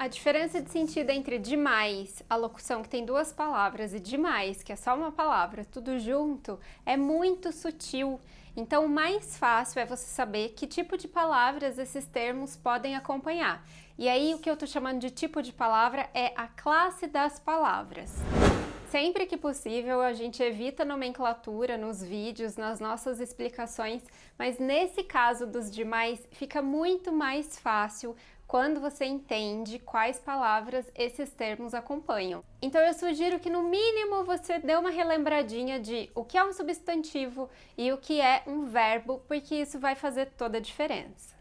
A diferença de sentido entre demais, a locução que tem duas palavras, e demais, que é só uma palavra, tudo junto, é muito sutil. Então, o mais fácil é você saber que tipo de palavras esses termos podem acompanhar. E aí, o que eu tô chamando de tipo de palavra é a classe das palavras. Sempre que possível, a gente evita nomenclatura nos vídeos, nas nossas explicações, mas nesse caso dos demais, fica muito mais fácil quando você entende quais palavras esses termos acompanham. Então eu sugiro que no mínimo você dê uma relembradinha de o que é um substantivo e o que é um verbo, porque isso vai fazer toda a diferença.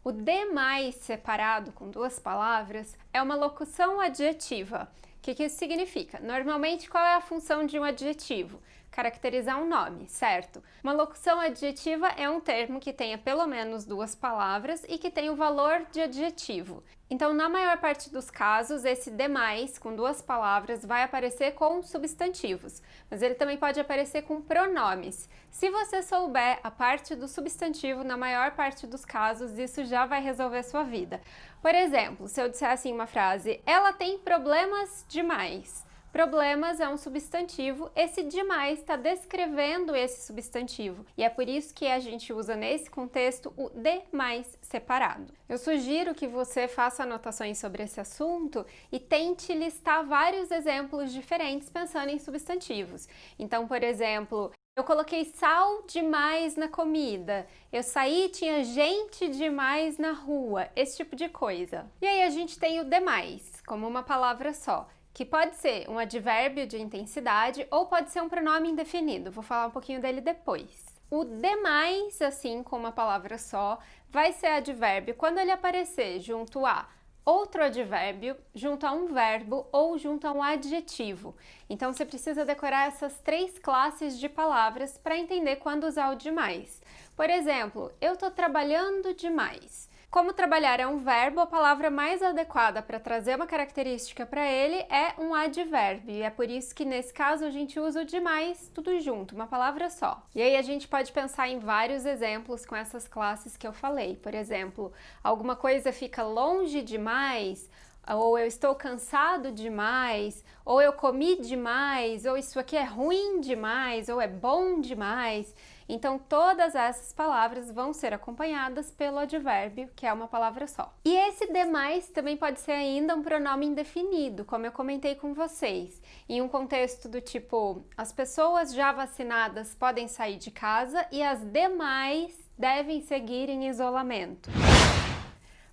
O demais separado com duas palavras é uma locução adjetiva. O que isso significa? Normalmente, qual é a função de um adjetivo? Caracterizar um nome, certo? Uma locução adjetiva é um termo que tenha pelo menos duas palavras e que tenha o valor de adjetivo. Então, na maior parte dos casos, esse demais, com duas palavras, vai aparecer com substantivos, mas ele também pode aparecer com pronomes. Se você souber a parte do substantivo, na maior parte dos casos, isso já vai resolver sua vida. Por exemplo, se eu disser assim uma frase, ela tem problemas demais. Problemas é um substantivo, esse demais está descrevendo esse substantivo e é por isso que a gente usa nesse contexto o demais separado. Eu sugiro que você faça anotações sobre esse assunto e tente listar vários exemplos diferentes pensando em substantivos. Então, por exemplo, eu coloquei sal demais na comida, eu saí, tinha gente demais na rua, esse tipo de coisa. E aí a gente tem o demais, como uma palavra só, que pode ser um advérbio de intensidade ou pode ser um pronome indefinido. Vou falar um pouquinho dele depois. O demais, assim, com uma palavra só, vai ser advérbio quando ele aparecer junto a outro advérbio, junto a um verbo ou junto a um adjetivo. Então, você precisa decorar essas três classes de palavras para entender quando usar o demais. Por exemplo, eu estou trabalhando demais. Como trabalhar é um verbo, a palavra mais adequada para trazer uma característica para ele é um advérbio, e é por isso que nesse caso a gente usa o demais tudo junto, uma palavra só. E aí a gente pode pensar em vários exemplos com essas classes que eu falei. Por exemplo, alguma coisa fica longe demais, ou eu estou cansado demais, ou eu comi demais, ou isso aqui é ruim demais, ou é bom demais. Então, todas essas palavras vão ser acompanhadas pelo advérbio, que é uma palavra só. E esse demais também pode ser ainda um pronome indefinido, como eu comentei com vocês, em um contexto do tipo, as pessoas já vacinadas podem sair de casa e as demais devem seguir em isolamento.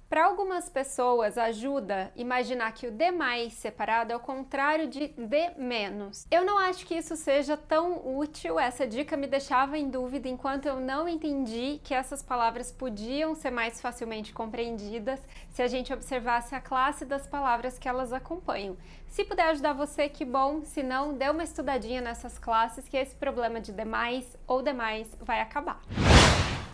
Para algumas pessoas, ajuda imaginar que o demais separado é o contrário de menos. Eu não acho que isso seja tão útil, essa dica me deixava em dúvida enquanto eu não entendi que essas palavras podiam ser mais facilmente compreendidas se a gente observasse a classe das palavras que elas acompanham. Se puder ajudar você, que bom, se não, dê uma estudadinha nessas classes que esse problema de demais ou demais vai acabar.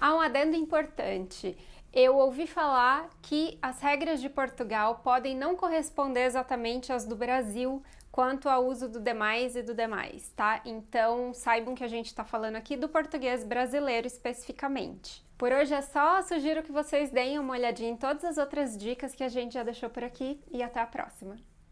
Há um adendo importante. Eu ouvi falar que as regras de Portugal podem não corresponder exatamente às do Brasil quanto ao uso do demais e do demais, tá? Então saibam que a gente está falando aqui do português brasileiro especificamente. Por hoje é só, sugiro que vocês deem uma olhadinha em todas as outras dicas que a gente já deixou por aqui e até a próxima!